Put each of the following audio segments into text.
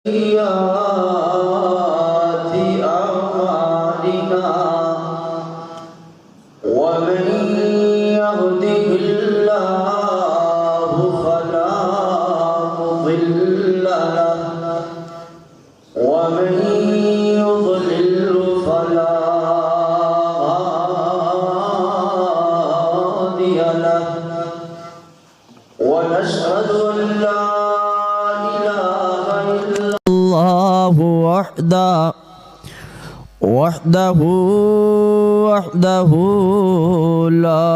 سيئات أعمالنا ومن يهده الله فلا مضل له ومن يضلل فلا هادي له ونشهد أن لا الله وحده لا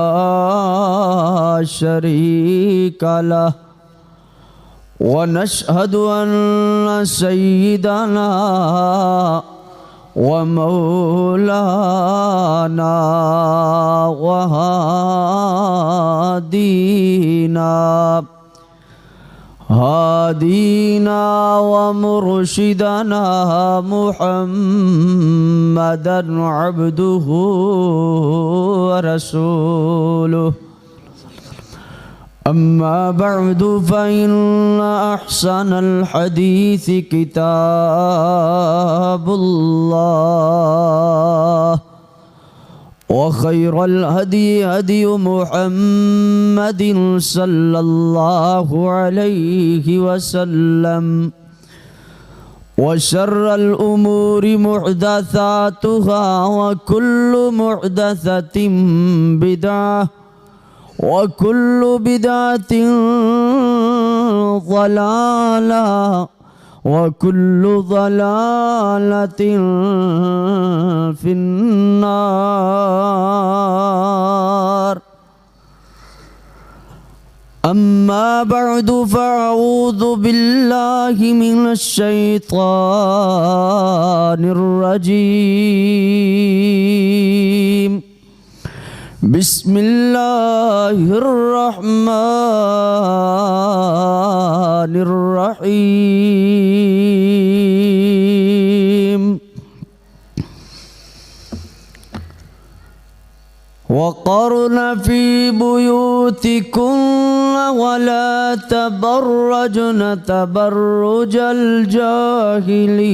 شريك له ونشهد أن سيدنا ومولانا هادينا ومرشدنا محمدا عبده ورسوله أما بعد فإن أحسن الحديث كتاب الله وخير الهدي هدي محمد صلى الله عليه وسلم وشر الأمور محدثاتها وكل محدثة بدعة وكل بدعة ضلالة وكل ضلالة في النار. أما بعد فأعوذ بالله من الشيطان الرجيم. بسم الله الرحمن الرحيم. وقرن في بيوتكن ولا تبرجن تبرج الجاهلية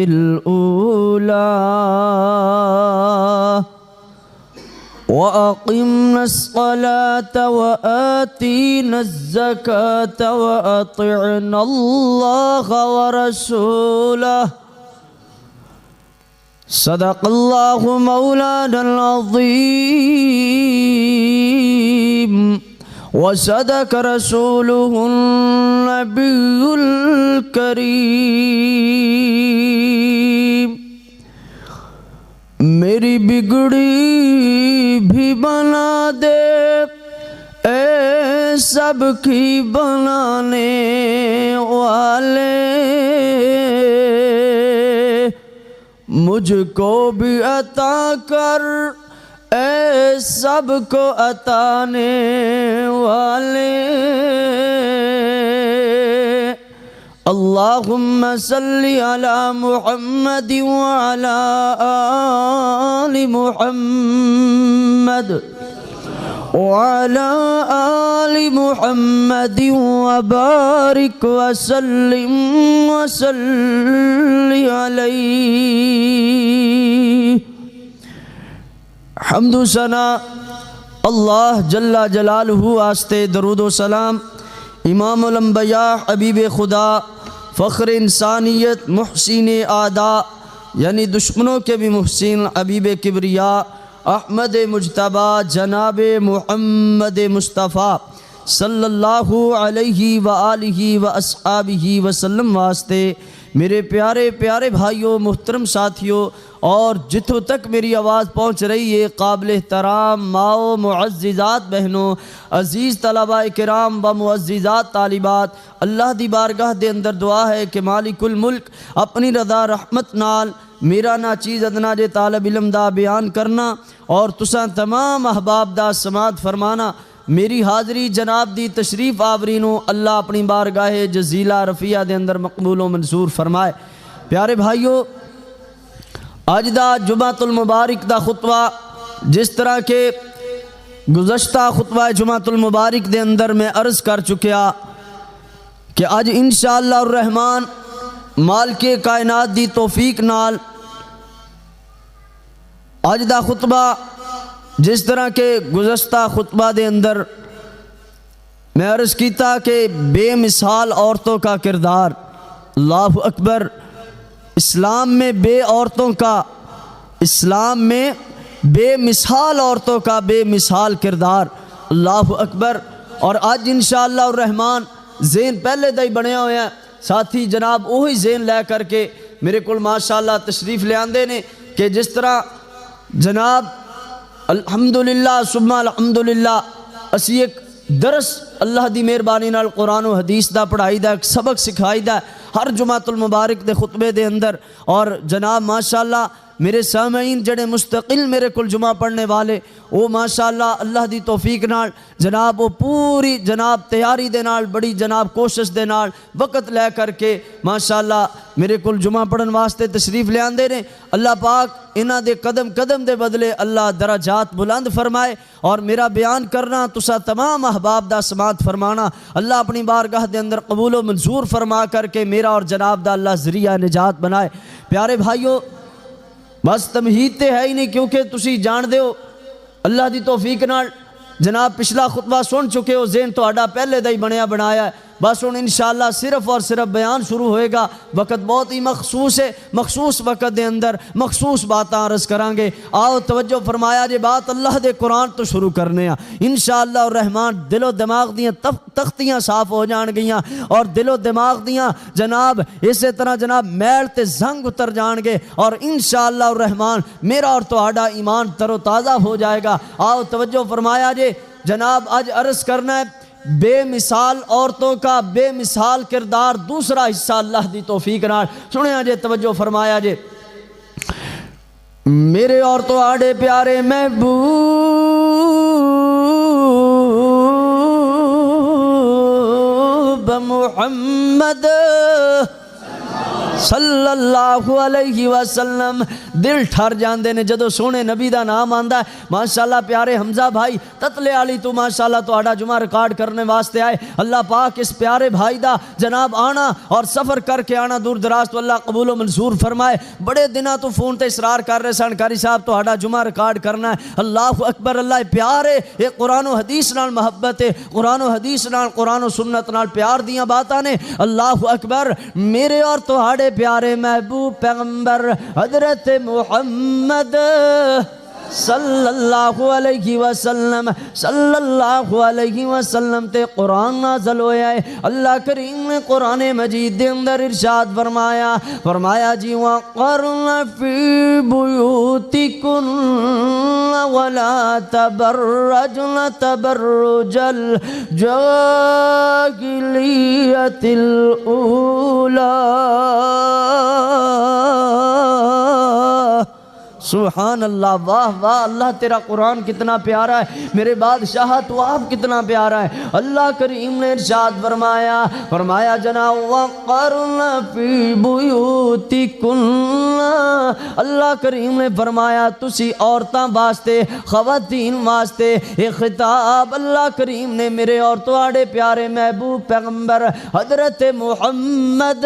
الأولى وأقمنا الصلاة وآتينا الزكاة وأطعنا الله ورسوله. صدق الله مولانا العظيم وصدق رسوله النبي الكريم. میری بگڑی بھی بنا دے اے سب کی بنانے والے، مجھ کو بھی عطا کر اے سب کو عطانے والے. اللہم صلی علی محمد وعلی آل محمد وعلی آل محمد وبارک وسلم وصلی علیہ. حمد و ثنا اللہ جل جلالہ واسطے درود و سلام امام الانبیاء حبیب خدا فخر انسانیت محسن اعداء یعنی دشمنوں کے بھی محسن حبیب کبریا احمد مجتبی جناب محمد مصطفیٰ صلی اللہ علیہ وآلہ واصحابہ وسلم واسطے میرے پیارے پیارے بھائیوں، محترم ساتھیوں، اور جتوں تک میری آواز پہنچ رہی ہے قابل احترام ماؤں، معززات بہنوں، عزیز طلباء کرام و معززات طالبات، اللہ دی بارگاہ دے اندر دعا ہے کہ مالک الملک اپنی رضا رحمت نال میرا نا چیز ادنا جے طالب علم دا بیان کرنا اور تساں تمام احباب دا سماعت فرمانا. میری حاضری جناب دی تشریف آورینوں اللہ اپنی بارگاہ جزیلہ رفیہ دے اندر مقبول و منصور فرمائے. پیارے بھائیوں، آج دا جمعۃ المبارک دا خطبہ جس طرح کے گزشتہ خطبہ جمعۃ المبارک دے اندر میں عرض کر چکیا کہ آج انشاءاللہ الرحمن مالک کائنات دی توفیق نال اج دا خطبہ جس طرح کے گزشتہ خطبہ دے اندر میں عرض کیتا کہ بے مثال عورتوں کا کردار، اللہ اکبر، اسلام میں بے عورتوں کا، اسلام میں بے مثال عورتوں کا بے مثال کردار، اللہ اکبر۔ اور آج انشاءاللہ الرحمن ذہن پہلے دا ہی بنیا ہویا ہے، ساتھی جناب وہی ذہن لے کر کے میرے کو ماشاءاللہ تشریف لے آندے نے کہ جس طرح جناب الحمدللہ ثم الحمدللہ اسی ایک درس اللہ دی مہربانی نال قرآن و حدیث دا پڑھائی دا ایک سبق سکھائی دا ہر جمعۃ المبارک دے خطبے دے اندر، اور جناب ماشاءاللہ میرے سامعین جڑے مستقل میرے کل جمعہ پڑھنے والے وہ ماشاءاللہ اللہ دی توفیق نال جناب وہ پوری جناب تیاری دے نال بڑی جناب کوشش دے نال وقت لے کر کے ماشاءاللہ میرے کل جمعہ پڑھن واسطے تشریف لے آندے نے۔ اللہ پاک انہاں دے قدم قدم دے بدلے اللہ درجات بلند فرمائے، اور میرا بیان کرنا تسا تمام احباب دا سماعت فرمانا اللہ اپنی بارگاہ دے اندر قبول و منظور فرما کر کے میرا اور جناب دا اللہ ذریعہ نجات بنائے۔ پیارے بھائیو، بس تمہید تے ہے ہی نہیں، کیونکہ تسی جان دے ہو اللہ دی توفیق نال جناب پچھلا خطبہ سن چکے ہو، ذہن تہاڈا پہلے دا ہی بنیا بنایا ہے۔ بس ہن انشاءاللہ صرف اور صرف بیان شروع ہوئے گا، وقت بہت ہی مخصوص ہے، مخصوص وقت دے اندر مخصوص باتاں عرض کران گے۔ آؤ توجہ فرمایا جے، بات اللہ دے قرآن تو شروع کرنے ہیں انشاءاللہ الرحمن۔ دل و دماغ دیاں تختیاں صاف ہو جان گیاں، اور دل و دماغ دیاں جناب اسی طرح جناب میل تے زنگ اتر جان گے، اور انشاءاللہ الرحمن میرا اور تہاڈا ایمان تر و تازہ ہو جائے گا۔ آؤ توجہ فرمایا جے، جناب آج عرض کرنا ہے بے مثال عورتوں کا بے مثال کردار، دوسرا حصہ اللہ دی توفیق نال سنیا جے، توجہ فرمایا جے۔ میرے اور تو آڑے پیارے محبوب محمد صلی اللہ علیہ وسلم، دل ٹھر جاندے نے جدو سونے نبی دا نام آندا ہے۔ ماشاءاللہ پیارے حمزہ بھائی تتلے والی تو ماشاءاللہ تو آڑا جمعہ ریکارڈ کرنے واسطے آئے، اللہ پاک اس پیارے بھائی دا جناب آنا اور سفر کر کے آنا دور دراز تو اللہ قبول و منظور فرمائے۔ بڑے دنوں تو فون تے اصرار کر رہے سن قاری صاحب تو آڑا جمعہ ریکارڈ کرنا ہے۔ اللہ اکبر، اللہ پیارے، یہ قرآن و حدیث نال محبت ہے، قرآن و حدیث نال قرآن و سنت نال پیار دیاں باتاں نے۔ اللہ اکبر، میرے اور تو آڑے پیارے محبوب پیغمبر حضرت محمد صلی اللہ علیہ وسلم تے قرآن نازل ہویا ہے۔ اللہ کریم نے قرآن مجید دے اندر ارشاد فرمایا جی وَقَرْنَ فِي بُيُوتِكُنَّ وَلَا تَبَرَّجْنَ تَبَرُّجَ الْجَاهِلِيَّةِ الْأُولَى۔ سبحان اللہ، واہ واہ، اللہ تیرا قرآن کتنا پیارا ہے، میرے بادشاہ تو آپ کتنا پیارا ہے۔ اللہ کریم نے ارشاد فرمایا جناب وَقَرْنَ فِي بُيُوتِكُنَّ، اللہ کریم نے فرمایا تسی عورتاں واسطے، خواتین واسطے ایک خطاب اللہ کریم نے میرے اور تواڈے پیارے محبوب پیغمبر حضرت محمد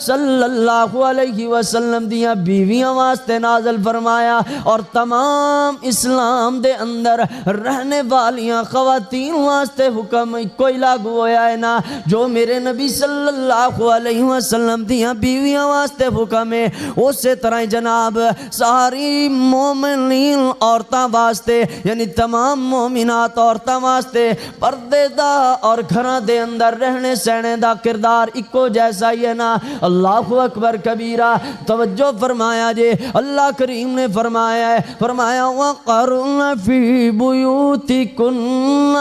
صلی اللہ علیہ وسلم دیاں بیویاں واسطے نازل فرمایا، اور تمام اسلام دے اندر رہنے والیاں خواتین واسطے حکم کوئی لاگو ہویا ہے نا جو میرے نبی صلی اللہ علیہ وسلم دیاں بیویاں واسطے حکم ہے، اسی طرح جناب ساری مومنین عورتاں واسطے یعنی تمام مومنات عورتاں واسطے پردے دا اور گھراں دے اندر رہنے سہنے دا کردار اکو جیسا ہی ہے نا۔ اللہ اکبر کبیرہ، توجہ فرمایا جے، اللہ کریم نے فرمایا وَقَرْنَ فِي بُيُوتِكُنَّ،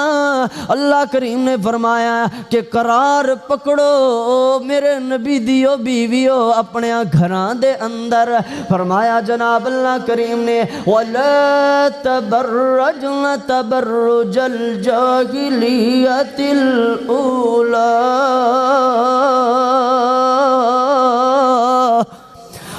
اللہ کریم نے فرمایا کہ قرار پکڑو میرے نبی دیو بیویو اپنے گھران دے اندر۔ فرمایا جناب اللہ کریم نے وَلَا تَبَرَّجْنَ تَبَرُّجَ الْجَاهِلِيَّةِ الْأُولَى،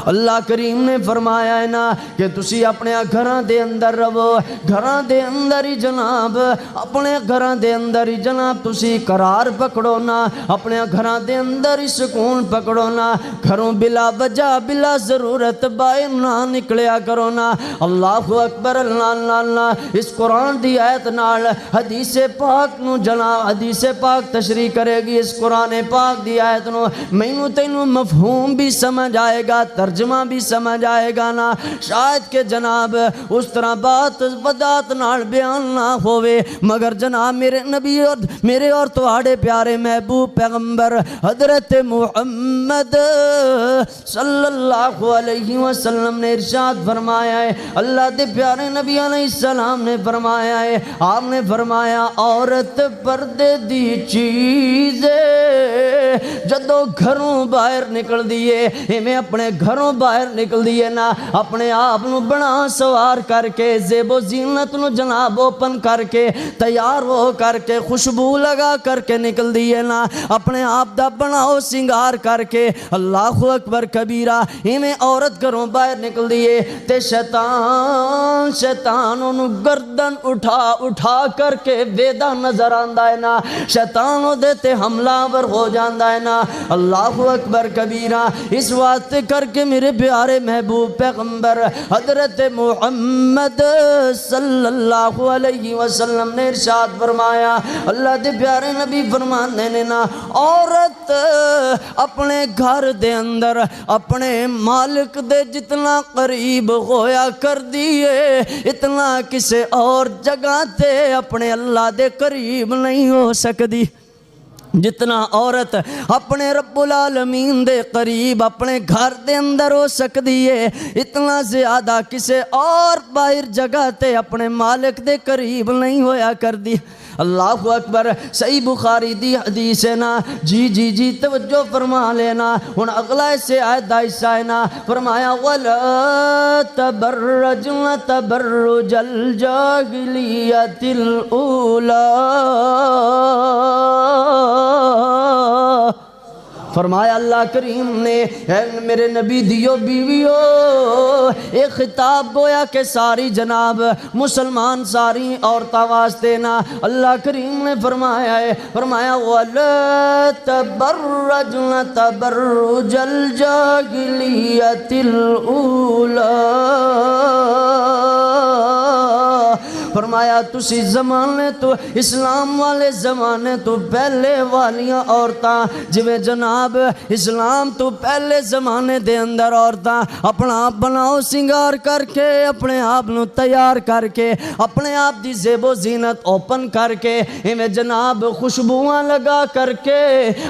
اللہ کریم نے فرمایا ہے نا کہ تسی اپنے گھراں دے اندر رہو، گھراں دے اندر ہی جناب، اپنے گھراں دے اندر ہی جناب تسی قرار پکڑو نا، اپنے گھراں دے اندر ہی سکون پکڑو نا، گھروں بلا وجہ بلا ضرورت باہر نہ نکلیا کرو نا۔ اللہ اکبر، اللہ اللہ۔ اس قرآن دی آیت نال حدیث پاک نو جناب، حدیث پاک تشریح کرے گی اس قرآن پاک دی آیت نو، مینوں تینوں مفہوم بھی سمجھ آئے گا، ترجمہ بھی سمجھ آئے گا نا۔ شاید کہ جناب اس طرح بات وضاحت نال بیان نہ ہوئے، مگر جناب میرے نبی اور میرے اور تواڈے پیارے محبوب پیغمبر حضرت محمد صلی اللہ علیہ وسلم نے ارشاد فرمایا ہے، اللہ دے پیارے نبی علیہ السلام نے فرمایا ہے، آپ نے فرمایا عورت پردے دی چیز جدو گھروں باہر نکل دیئے، ہمیں اپنے گھروں باہر نکل دیئے نا، اپنے آپ نو بنا سوار کر کے زیب و زینت نو جناب اوپن کر کے تیار ہو کر کے خوشبو لگا کر کے نکل دیئے نا، اپنے آپ دا بناؤ سنگار کر کے اللہ اکبر کبیرہ ہمیں عورت گھروں باہر نکل دیئے تے شیطان انہوں گردن اٹھا کر کے ویدہ نظر آندہ ہے نا، شیطان انہوں دیتے حملہ ور ہو جاندہ ہے نا۔ اللہ اکبر کبیرہ، اس واسطے کر کے میرے پیارے محبوب پیغمبر حضرت محمد صلی اللہ علیہ وسلم نے ارشاد فرمایا، اللہ دے پیارے نبی فرمانے نے نا، عورت اپنے گھر دے اندر اپنے مالک دے جتنا قریب ہویا کر دیئے، اتنا کسے اور جگہ تے اپنے اللہ دے قریب نہیں ہو سکتی۔ جتنا عورت اپنے رب العالمین دے قریب اپنے گھر دے اندر ہو سکتی ہے، اتنا زیادہ کسے اور باہر جگہ تے اپنے مالک دے قریب نہیں ہویا کر دی۔ اللہ اکبر، صحیح بخاری دی حدیث ہے نا، جی توجہ فرما لینا۔ ہن اگلا سے آیت دا حصہ ہے نا، فرمایا وَلَا تَبَرَّجْنَ تَبَرُّجَ الْجَاهِلِيَّةِ الْأُولَىٰ، فرمایا اللہ کریم نے اے میرے نبی دیو بیویو، ایک خطاب گویا کہ ساری جناب مسلمان ساری عورتاں واسطے نا، اللہ کریم نے فرمایا ہے، فرمایا وَلَا تَبَرَّجْنَ تَبَرُّجَ الْجَاهِلِيَّةِ الْأُولَىٰ، فرمایا تسی زمانے تو اسلام والے زمانے تو پہلے والیاں عورتاں، جویں جناب اسلام تو پہلے زمانے دے اندر عورتاں اپنا آپ بناؤ سنگار کر کے، اپنے آپ نو تیار کر کے، اپنے آپ دی زیب و زینت اوپن کر کے، ہمیں جناب خوشبواں لگا کر کے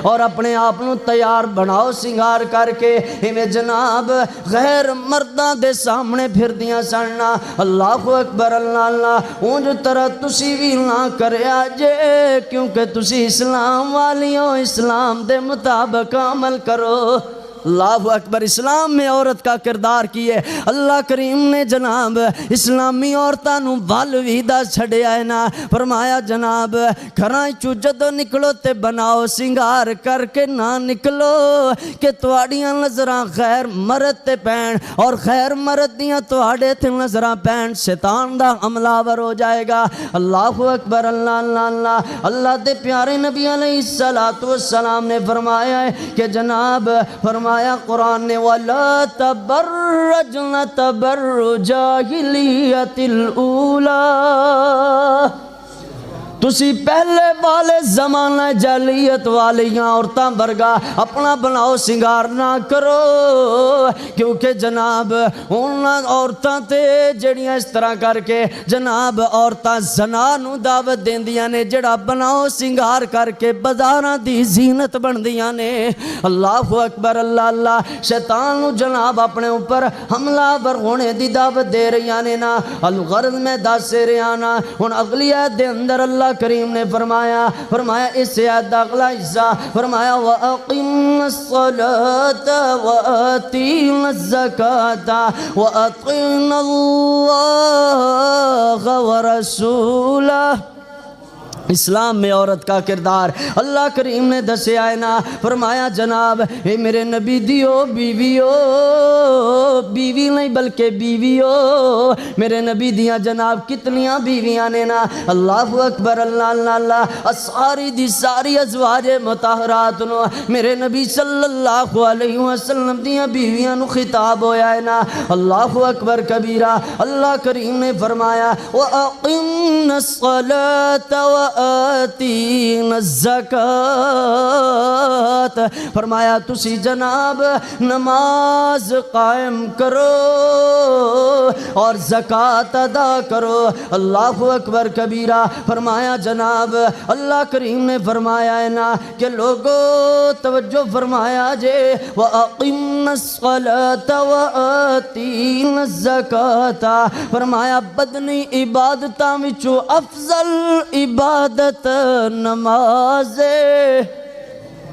اور اپنے آپ نو تیار بناؤ سنگار کر کے، ہمیں جناب غیر مرداں دے سامنے پھر دیاں سننا۔ اللہ اکبر، اللہ اللہ۔ اونج طرح تسی بھی نہ کریا جے، کیونکہ تسی اسلام والیوں، اسلام دے مطابق عمل کرو۔ اللہ اکبر، اسلام میں عورت کا کردار کی ہے۔ اللہ کریم نے جناب اسلامی عورتاں نو والویدہ چھڑیا ہے نا، فرمایا جناب گھراں چوں جدو نکلو تے بناؤ سنگار کر کے نہ نکلو کہ تواڈیاں نظراں غیر مرد تے پین اور غیر مرد دیاں تواڈے تے نظراں پین، شیطان دا حملہ ور ہو جائے گا۔ اللہ اکبر، اللہ اللہ اللہ۔ اللہ دے پیارے نبی علیہ السلام نے فرمایا ہے کہ جناب فرمایا قرآن نے وَلَا تَبَرَّجْنَ تَبَرُّجَ الْجَاهِلِيَّةِ الْأُولَىٰ، تسی پہلے والے زمانہ جاہلیت والیاں عورتاں برگا اپنا بناؤ سنگار نہ کرو، کیونکہ جناب انہاں عورتاں تے جڑیاں اس طرح کر کے جناب عورتاں زنا نو دعوت دیندیاں نے، جڑا بناؤ سنگار کر کے بازاراں دی زینت بندیاں نے۔ اللہ اکبر، اللہ اللہ۔ شیطان نو جناب اپنے اوپر حملہ ور ہونے دی دعوت دے رہیاں نے نا، الغرض میں دس رہیاں نا۔ ہن اگلی آیت دے اندر اللہ کریم نے فرمایا اس آیت دا اگلا حصہ، فرمایا وَأَقِمْنَ الصَّلَاةَ وَآتِينَ الزَّكَاةَ وَأَطِعْنَ اللَّهَ وَرَسُولَهُ، اسلام میں عورت کا کردار اللہ کریم نے دسیا ہے نا، فرمایا جناب اے میرے نبی دیو بیویو، بیوی نہیں بلکہ بیویو، میرے نبی دیاں جناب کتنیاں بیویاں نے نا، اللہ اکبر اللہ اللہ اللہ، ساری دی ساری ازواج مطہرات نو میرے نبی صلی اللہ علیہ وسلم دیاں بیویاں نو خطاب ہویا ہے نا، اللہ اکبر کبیرہ۔ اللہ کریم نے فرمایا وَأَقِمْنَ الصَّلَاةَ آتین الزکاة، فرمایا تسی جناب نماز قائم کرو اور زکاة ادا کرو، اللہ اکبر کبیرہ۔ فرمایا جناب اللہ کریم نے فرمایا ہے نا کہ لوگو توجہ فرمایا جے وَأَقِمْنَ الصَّلَاةَ وَآتِينَ الزَّكَاةَ، فرمایا بدنی عبادتاں وچوں افضل عبادت نماز ہے،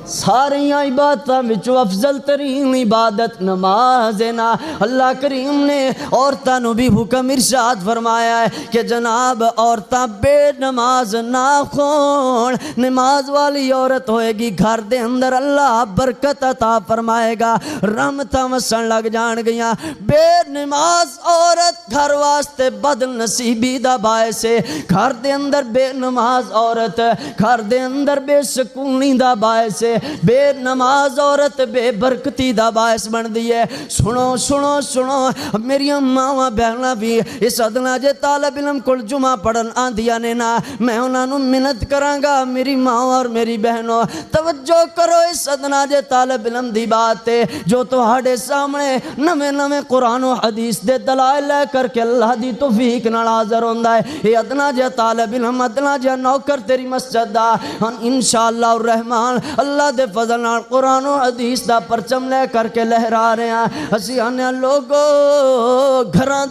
ساریاں عبادتاں وچوں افضل ترین عبادت نماز ہے نا۔ اللہ کریم نے عورتاں نو بھی حکم ارشاد فرمایا ہے کہ جناب عورتاں بے نماز نہ خون، نماز والی عورت ہوئے گی گھر دے اندر اللہ برکت عطا فرمائے گا، رحمتاں وسن لگ جان گیاں۔ بے نماز عورت گھر واسطے بد نصیبی دا باعث ہے، گھر دے اندر بے نماز عورت گھر دے اندر بے سکونی دا باعث ہے، بے نماز عورت بے برکتی دا باعث بن دی ہے۔ سنو سنو سنو میری ماواں بہناں بھی اس ادنا جے طالب علم کل جمعہ پڑھن آندیاں نے نا، میں انہاں نوں منت کراں گا میری ماں اور میری بہنوں توجہ کرو اس ادنا جے طالب علم دی بات ہے جو تہاڈے سامنے نویں نویں قرآن و حدیث دے دلائل لے کر کے اللہ دی توفیق نال حاضر ہوندا ہے۔ یہ ادنا جے طالب علم ادنا جے نوکر تیری مسجد دا انشاءاللہ الرحمن اللہ دے فضل نال قرآن و حدیث دا پرچم لے کر کے لہرا رہے ہیں۔ اسی آنے لوگو گھراں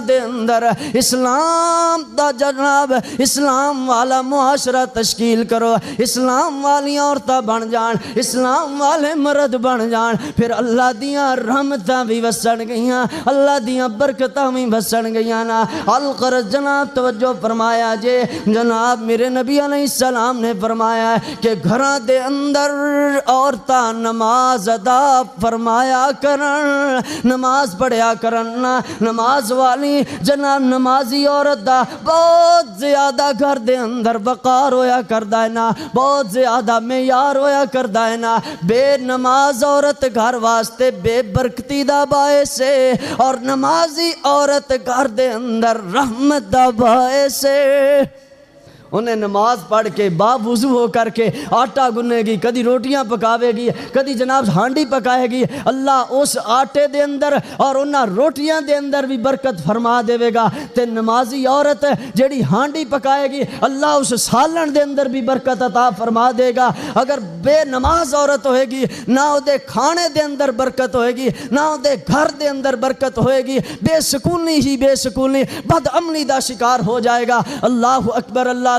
دے اندر اسلام دا جناب اسلام والا معاشرہ تشکیل کرو، اسلام والی عورتاں بن جان، اسلام والے مرد بن جان، پھر اللہ دیاں رحمتاں بھی وسن گئیاں، اللہ دیاں برکتاں بھی وسن گئیاں نا۔ القرض جناب توجہ فرمایا جے جناب میرے نبی علیہ السلام نے فرمایا ہے کہ گھراں دے اندر عورتاں نماز ادا فرمایا کرن، نماز پڑھیا کرن، نماز والی جناب نمازی عورت دا بہت زیادہ گھر دے اندر وقار ہویا کردا ہے نا، بہت زیادہ معیار ہویا کردا ہے نا۔ بے نماز عورت گھر واسطے بے برکتی دا باعث ہے اور نمازی عورت گھر دے اندر رحمت دا باعث ہے۔ انہیں نماز پڑھ کے باب وضو ہو کر کے آٹا گنے گی، کدی روٹیاں پکاوے گی، کدی جناب ہانڈی پکائے گی، اللہ اس آٹے دے اندر اور انہاں روٹیاں دے اندر بھی برکت فرما دے گا۔ تے نمازی عورت جیڑی ہانڈی پکائے گی اللہ اس سالن دے اندر بھی برکت عطا فرما دے گا۔ اگر بے نماز عورت ہوئے گی نہ او دے کھانے دے اندر برکت ہوئے گی، نہ او دے گھر دے اندر برکت ہوئے گی، بے سکونی ہی بے سکونی بد عملی دا شکار ہو جائے گا۔ اللہ اکبر اللہ اللہ۔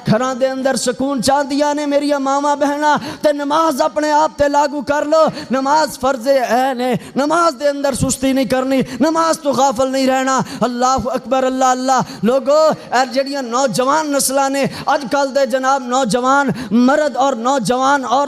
گھراں دے اندر سکون چاندیاں نے میری ماما بہنا تے نماز اپنے آپ تے لاگو کر لو، نماز فرض عین ہے، نماز دے اندر سستی نہیں کرنی، نماز تو غافل نہیں رہنا۔ اللہ اکبر اللہ اللہ۔ لوگو اے جڑیاں نوجوان نسلاں نے اج کل دے جناب نوجوان مرد اور نوجوان اور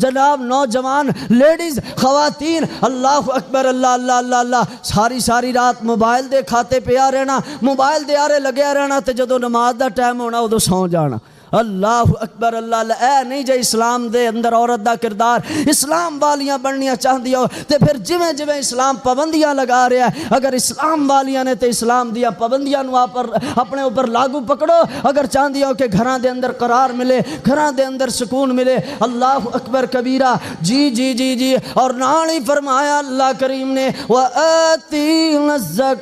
جناب نوجوان لیڈیز خواتین اللہ اکبر اللہ اللہ اللہ اللہ ساری ساری رات موبائل دے کھاتے پہ آ رہنا، موبائل دے آرے لگیا رہنا تے جدو نماز دا ٹائم ہونا ادو سو جانا۔ اللہ اکبر اللہ اللہ۔ اے نہیں جے اسلام دے اندر عورت دا کردار اسلام والیاں بننیاں چاہندی ہو تے پھر جویں جویں اسلام پابندیاں لگا رہا ہے، اگر اسلام والیاں نے تے اسلام دیا پابندیاں نو اپنے اوپر لاگو پکڑو، اگر چاہندی ہو کہ گھراں دے اندر قرار ملے، گھراں دے اندر سکون ملے۔ اللہ اکبر کبیرہ۔ جی جی جی جی۔ اور نال ہی فرمایا اللہ کریم نے وَآتِينَ الزَّكَاةَ،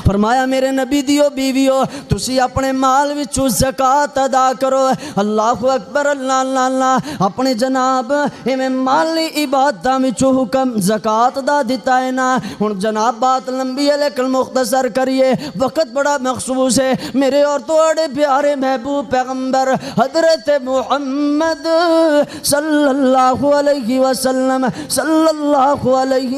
فرمایا میرے نبی دیو بیویو تسی اپنے مال وچوں زکات ادا کرو اللہ اکبر اللہ اللہ اللہ اپنے جناب ایویں مالی عبادتاں وچوں حکم زکات دا دیتا ہے نا ہن جناب بات لمبی ہے لیکن مختصر کریے وقت بڑا مخصوص ہے میرے اور تواڈے پیارے محبوب پیغمبر حضرت محمد صلی اللہ علیہ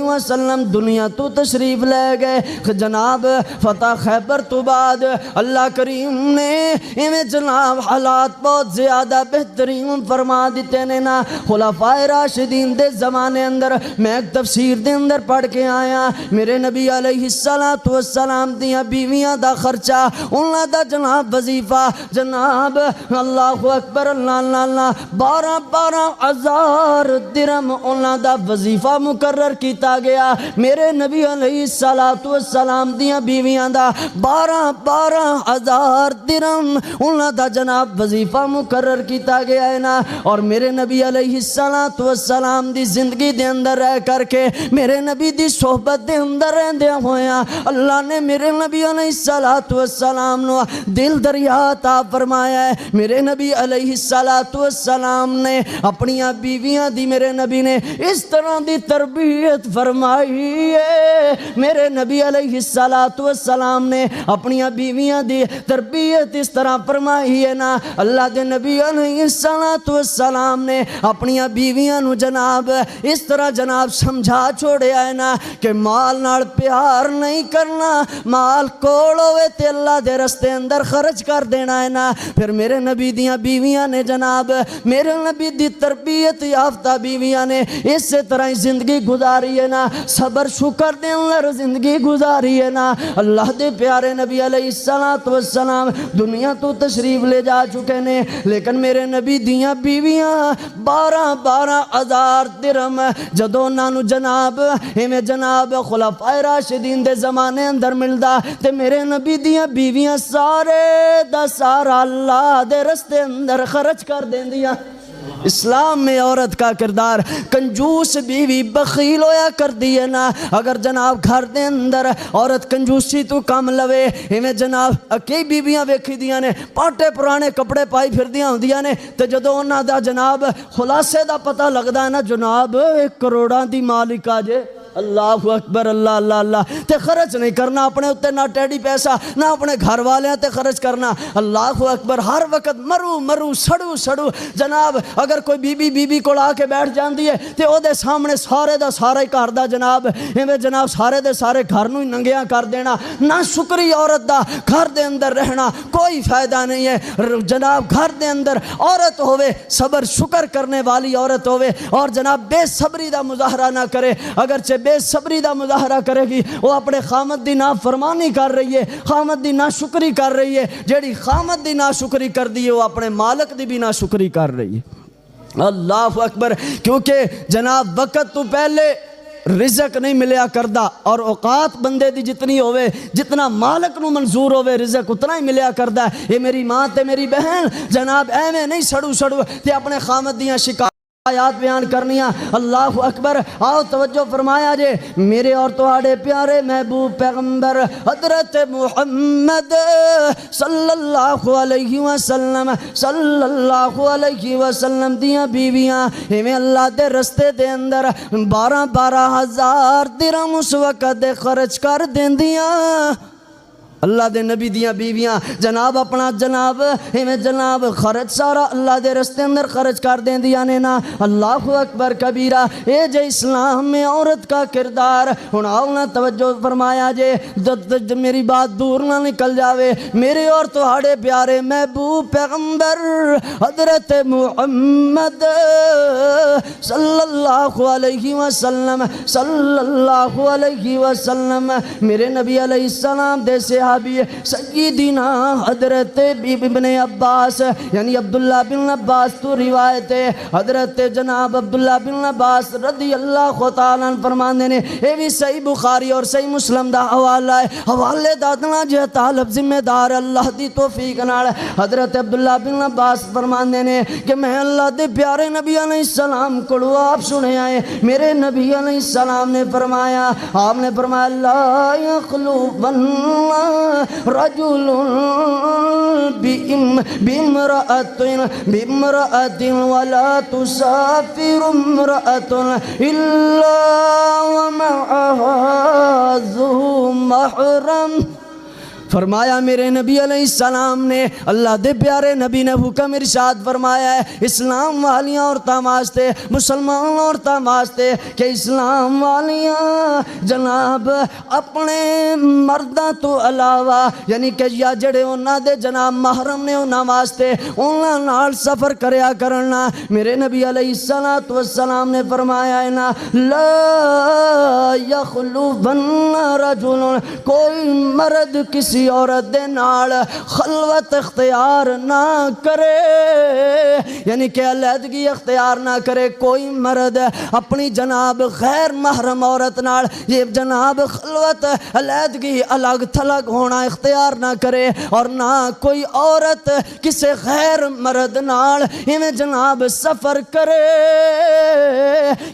وسلم دنیا تو تشریف لے گئے جناب فتح خیبر تو بعد اللہ کریم نے ایویں جناب حالات بہت زیادہ بہترین فرما دیتے نے نا خلفائے راشدین دے زمانے اندر میں ایک تفسیر دے اندر پڑھ کے آیا میرے نبی علیہ السلام دیاں بیویاں دا خرچہ انہاں دا جناب وظیفہ جناب اللہ اکبر اللہ اللہ اللہ 12,000 درہم انہاں دا وظیفہ مقرر کیتا گیا میرے نبی علیہ السلام دیاں بیویاں دا 12,000 درہم انہاں دا جناب وظیفہ مقرر کیتا گیا ہے نا اور میرے نبی علیہ السلام دی زندگی دے اندر رہ کر کے میرے نبی دی صحبت دے اندر رہندے ہویا اللہ نے میرے نبی علیہ السلام نو دل دریا عطا فرمایا ہے میرے نبی علیہ السلام نے اپنی بیویاں دی میرے نبی نے اس طرح دی تربیت فرمائی ہے میرے نبی علیہ السلام نے اپنی بیویاں دی تربیت اس طرح فرمائی ہے نا اللہ دے نبی علیہ السلام نے اپنی بیویاں نو جناب اس طرح جناب سمجھا چھوڑیا ہے نا کہ مال نال پیار نہیں کرنا مال کول ہوئے تے اللہ دے رستے اندر خرچ کر دینا ہے نا پھر میرے نبی دیاں بیویاں نے جناب میرے نبی دی تربیت یافتہ بیویاں نے اس طرح زندگی گزاری ہے نا صبر شکر دے اندر زندگی گزاری ہے نا اللہ دے پیارے نبی علیہ السلام دنیا تو تشریف لے جا چکے نے لیکن میرے نبی دیاں بیویاں 12,000 درہم جدوں انہاں نو جناب ایویں جناب خلفائے راشدین دے زمانے اندر ملدا تے میرے نبی دیاں بیویاں سارے دا سارا اللہ دے رستے اندر خرچ کر دیندیاں اسلام میں عورت کا کردار کنجوس بیوی بخیل ہویا کر دیئے نا اگر جناب گھر دے اندر عورت کنجوسی تو کم لوے ہمیں جناب کئی بیویاں ویکھی دیاں نے پاٹے پرانے کپڑے پائی پھر دیاں ہوں دیاں نے تو جدو انہاں دا جناب خلاصے دا پتہ لگدا ہے نا جناب 1 کروڑاں دی مالک آجے اللہ اکبر اللہ اللہ اللہ تے خرچ نہیں کرنا اپنے اتے نہ ٹیڈی پیسہ نہ اپنے گھر والے تے خرچ کرنا اللہ اکبر ہر وقت مرو سڑو جناب اگر کوئی بی بی کو لا کے بیٹھ جاندی ہے تے او دے سامنے سارے دا سارا ہی گھر دا جناب ایویں جناب سارے دے سارے گھر نو ننگیاں کر دینا نہ شکری عورت دا گھر دے اندر رہنا کوئی فائدہ نہیں ہے جناب گھر دے اندر عورت ہوئے صبر شکر کرنے والی عورت ہوئے اور جناب بے صبری دا مظاہرہ نہ کرے اگرچہ بے صبری دا مظاہرہ کرے گی وہ اپنے خامد دی نافرمانی کر رہی ہے خامد دی ناشکری کر رہی ہے جیڑی خامد دی ناشکری کر دی ہے وہ اپنے مالک دی بھی ناشکری کر رہی ہے اللہ اکبر کیونکہ جناب وقت تو پہلے رزق نہیں ملیا کردہ اور اوقات بندے دی جتنی ہوئے جتنا مالک نو منظور ہوئے رزق اتنا ہی ملیا کردہ ہے یہ میری ماں تے میری بہن جناب ایویں نہیں سڑو تے اپنے خامد دیاں شکایت آیات بیان کرنیاں اللہ اکبر آؤ توجہ فرمایا جے میرے اور تواڈے پیارے محبوب پیغمبر حضرت محمد صلی اللہ علیہ وسلم دیاں بیویاں ہمیں اللہ دے رستے دے اندر 12,000 درہم اس وقت دے خرچ کر دیندیاں اللہ دے نبی دیاں بیویاں جناب اپنا جناب ہمیں جناب خرچ سارا اللہ دے رستے اندر خرچ کر دیں دیا نے نا اللہ اکبر کبیرہ اے جے اسلام میں عورت کا کردار آؤنا توجہ فرمایا جے میری بات دور نہ نکل جاوے میرے اور تہاڑے پیارے محبوب پیغمبر حضرت محمد صلی اللہ علیہ وسلم میرے نبی علیہ السلام دے سے صحابی سیدنا حضرت ابن عباس یعنی عبداللہ بن عباس تو روایت ہے حضرت جناب عبداللہ بن عباس رضی اللہ تعالیٰ عنہ فرماندے نے اے بھی صحیح بخاری اور صحیح مسلم دا حوالہ ہے حوالے دادنا جہ طالب ذمہ دار اللہ دی توفیق نال حضرت عبداللہ بن عباس فرماندے نے کہ میں اللہ دے پیارے نبی علیہ السلام کو آپ سنے آئے میرے نبی علیہ السلام نے فرمایا آپ نے فرمایا لا یخلوبن رجل بامرأة ولا تسافر امرأة إلا ومعها ذو محرم فرمایا میرے نبی علیہ السلام نے اللہ دے پیارے نبی نے حکم ارشاد فرمایا ہے اسلام والیاں عورتاں واسطے مسلمان عورتاں واسطے کہ اسلام والیاں جناب اپنے مرداں تو علاوہ یعنی کہ یا جڑے انہاں دے جناب محرم نے انہاں واسطے انہاں نال سفر کریا کرنا میرے نبی علیہ السلام نے فرمایا ہے نا لا یخلوبن رجل کوئی مرد کسی عورت دے نال خلوت اختیار نہ کرے یعنی کہ علیحدگی اختیار نہ کرے کوئی مرد اپنی جناب غیر محرم عورت نال یہ جناب خلوت علیحدگی الگ تھلگ ہونا اختیار نہ کرے اور نہ کوئی عورت کسی غیر مرد نال ہمیں جناب سفر کرے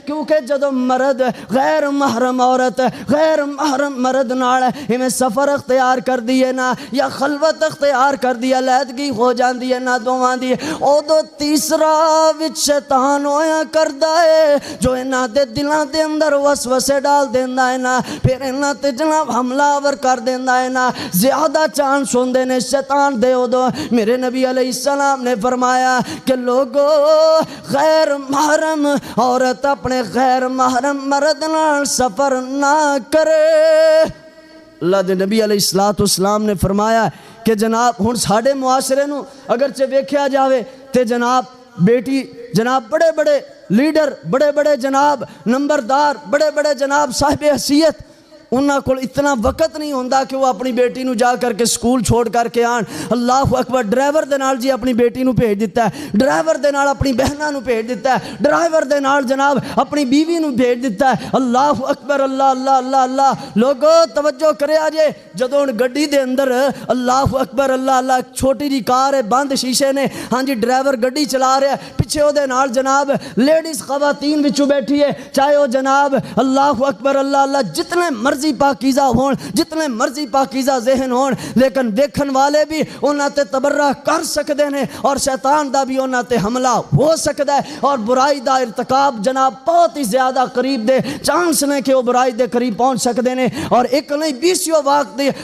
کیونکہ جدو مرد غیر محرم عورت غیر محرم مرد نال ہمیں سفر اختیار کر دیئے نا یا خلوت اختیار کر دیا علیحدگی ہو جاندی ہے نا دوواں دی او دو تیسرا وچ شیطان ہویا کردا ہے جو انہاں دے دلاں دے اندر وسوسے ڈال دیندا ہے نا پھر انہاں تے جناب حملہ آور کر دیندا ہے نا زیادہ چانس ہوندے نے شیطان دے او دو میرے نبی علیہ السلام نے فرمایا کہ لوگو غیر محرم عورت اپنے غیر محرم مرد نال سفر نہ کرے اللہ دے نبی علیہ السلام نے فرمایا کہ جناب ہن ساڑھے معاشرے نو اگرچہ ویکھیا جاوے تے جناب بیٹی جناب بڑے بڑے لیڈر بڑے بڑے جناب نمبردار بڑے بڑے جناب صاحب حیثیت انہاں کو اتنا وقت نہیں ہوندہ کہ وہ اپنی بیٹی نو جا کر کے سکول چھوڑ کر کے آن اللہ اکبر ڈرائیور دے نال جی اپنی بیٹی نو بھیج دیتا ہے ڈرائیور دے نال اپنی بہنہ نو بھیج دیتا ہے ڈرائیور دے نال جناب اپنی بیوی نو بھیج دیتا ہے اللہ اکبر اللہ اللہ اللہ اللہ لوگو توجہ کرے آجے جدوں گڈی دے اندر اللہ اکبر اللہ اللہ چھوٹی جی کار ہے بند شیشے نے ہاں جی ڈرائیور گڈی چلا رہے ہیں پیچھے او دے نال جناب لیڈیز خواتین وچوں بیٹھی ہے چاہے وہ جناب اللہ اکبر اللہ اللہ جتنے مرضی پاکیزہ ہون جتنے مرضی پاکیزہ ذہن ہون لیکن دیکھن والے بھی انہاں تے تبرہ کر سکتے ہیں اور شیطان دا بھی انہاں تے حملہ ہو سکتا ہے اور برائی دا ارتکاب جناب بہت ہی زیادہ قریب دے چانس نے کہ وہ برائی دے قریب پہنچ سکتے ہیں اور ایک نہیں بیسیوں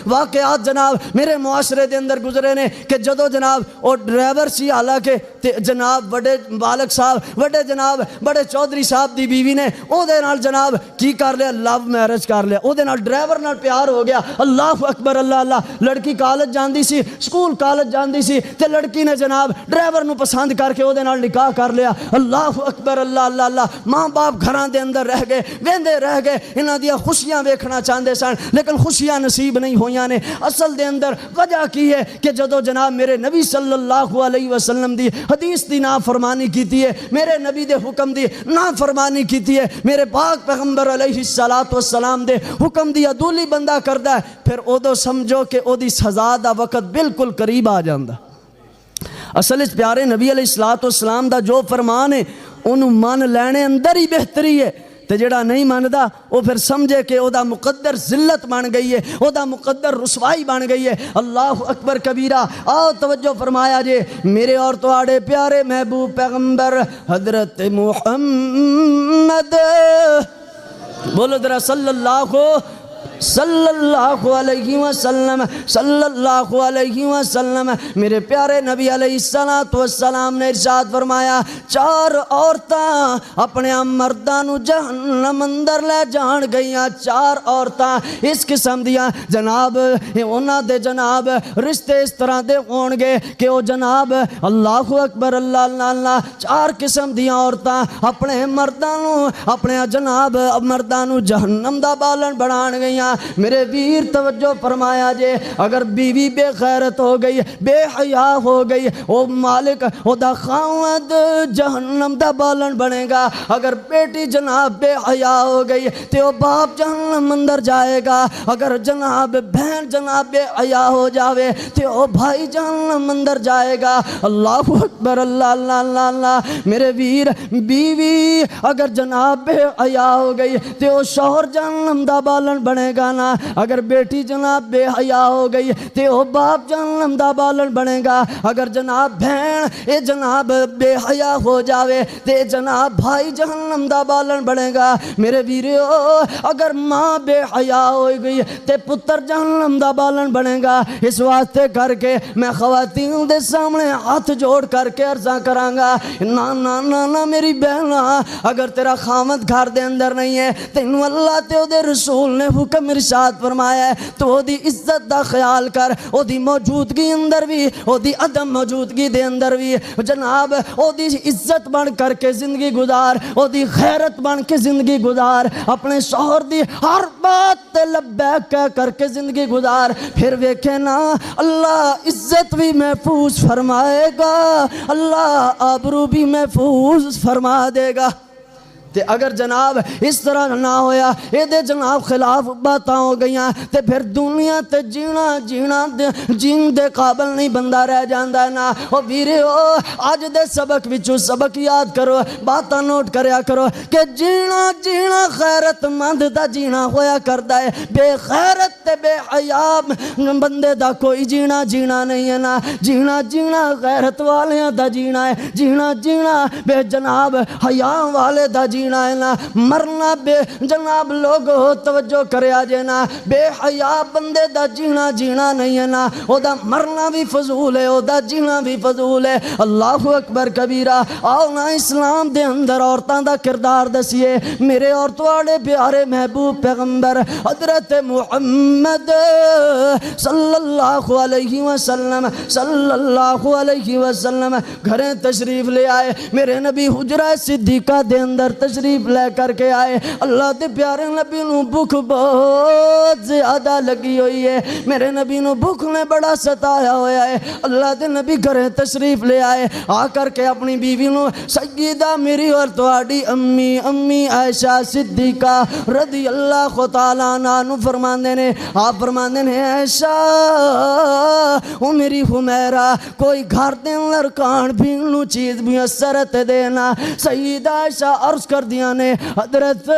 واقعات جناب میرے معاشرے دے اندر گزرے نے کہ جدو جناب وہ ڈرائیور سی حالانکہ جناب بڑے بالک صاحب بڑے جناب بڑے چودھری صاحب دی بیوی نے او دے نال جناب کی کر لیا لو میرج کر لیا او دے نال ڈرائیور نال پیار ہو گیا اللہ اکبر اللہ اللہ لڑکی کالج جاندی سی سکول کالج جاندی سی تے لڑکی نے جناب ڈرائیور نو پسند کر کے او دے نال نکاح کر لیا اللہ اکبر اللہ اللہ اللہ ماں باپ گھران دے اندر رہ گئے ویندے رہ گئے انہاں دیا خوشیاں ویکھنا چاہندے سن لیکن خوشیاں نصیب نہیں ہویاں نے اصل دے اندر وجہ کی ہے کہ جدو جناب میرے نبی صلی اللہ علیہ وسلم دی حدیث دی نافرمانی کیتی ہے میرے نبی دے حکم دی نافرمانی کیتی ہے میرے پاک پیغمبر علیہ السلام دے حکم دی عدولی بندہ کردہ ہے پھر او دو سمجھو کہ او دی سزا دا وقت بالکل قریب آ جاندہ اصل اس پیارے نبی علیہ السلام دا جو فرمان ہے انہوں مان لینے اندر ہی بہتری ہے تے جڑا نہیں ماندا وہ پھر سمجھے کہ او دا مقدر ذلت بن گئی ہے او دا مقدر رسوائی بن گئی ہے اللہ اکبر کبیرہ آؤ توجہ فرمایا جے میرے اور تواڈے پیارے محبوب پیغمبر حضرت محمد بولو ذرا صلی اللہ علیہ وسلم میرے پیارے نبی علیہ السلام نے ارشاد فرمایا 4 عورتاں اپنے مردانو جہنم اندر لے جان گئیاں 4 عورتاں اس قسم دیا جناب انہاں دے جناب رشتے اس طرح دے ہون گے کہ وہ جناب اللہ اکبر اللہ اللہ اللہ 4 قسم دیا عورتاں اپنے مردانو اپنے جناب مردانو جہنم دا بالن بنان گئیاں نا میرے ویر توجہ فرمایا جے اگر بیوی بے غیرت ہو گئی بے حیا ہو گئی او مالک او دا خاوند جہنم دا بالن بنے گا اگر بیٹی جناب بے حیا ہو گئی تے او باپ جہنم اندر جائے گا اگر جناب بہن جناب بے حیا ہو جاوے تے او بھائی جہنم اندر جائے گا اللہ اکبر اللہ اللہ اللہ اللہ میرے ویر بیوی اگر جناب بے حیا ہو گئی تے او شوہر جہنم دا بالن بنے گا نا اگر بیٹی جناب بے حیا ہو گئی تے او باپ جہنم دا بالن بنے گا اگر جناب بہن اے جناب بے حیا ہو جاوے تے جناب بھائی جہنم دا بالن بنے گا میرے ویرو اگر ماں بے حیا ہو گئی تے پتر جہنم دا بالن بنے گا اس واسطے کر کے میں خواتین دے سامنے ہاتھ جوڑ کر کے عرضاں کرانگا نا نا نا نا میری بہنا اگر تیرا خامد گھر دے اندر نہیں ہے تینو اللہ تے او دے رسول نے حکم ارشاد فرمایا ہے تو او دی عزت دا خیال کر او دی موجودگی اندر بھی او دی عدم موجودگی دے اندر بھی جناب او دی عزت بن کر کے زندگی گزار او دی خیرت بن کے زندگی گزار اپنے شوہر دی ہر بات تے لبیک کہہ کر کے زندگی گزار پھر ویکھے نا اللہ عزت بھی محفوظ فرمائے گا اللہ آبرو بھی محفوظ فرما دے گا تے اگر جناب اس طرح نہ ہویا اے دے جناب خلاف باتاں ہو گئیاں تے پھر دنیا تے جین دے قابل نہیں بندہ رہ جاندہ ہے نا او ویرے ہو آج دے سبق وچو سبق یاد کرو باتاں نوٹ کریا کرو کہ جینا خیرت مند دا جینا ہویا کردہ ہے بے خیرت تے بے حیاب بندے دا کوئی جینا نہیں ہے نا جینا غیرت والیاں دا جینا ہے جینا بے جناب حیا والے دا جینا ہے نا مرنا بے جناب لوگو توجہ کریا جے نا بے حیا بندے دا جینا نہیں ہے نا او دا مرنا بھی فضول ہے او دا جینا بھی فضول ہے اللہ اکبر کبیرہ آؤ نا اسلام دے اندر عورتاں دا کردار دسیے میرے اور تواڑے پیارے محبوب پیغمبر حضرت محمد صلی اللہ علیہ وسلم گھریں تشریف لے آئے میرے نبی حجرہ صدیقہ دے اندر تشریف لے کر کے آئے اللہ دے پیارے نبی نو بھوک بہت زیادہ لگی ہوئی ہے میرے نبی نو بھوک نے بڑا ستایا ہویا ہے اللہ دے نبی گھریں تشریف لے آئے آ کر کے اپنی بیوی نو سیدہ میری اور تواڈی امی عائشہ صدیقہ رضی اللہ تعالیٰ عنہ فرماندے نے آپ فرماندے نے عائشہ او میری حمیرہ کوئی گھر دے اندر کھان پین نو چیز بھی اثرت دینا سیدہ عائشہ عرض کر دیا نے حضرت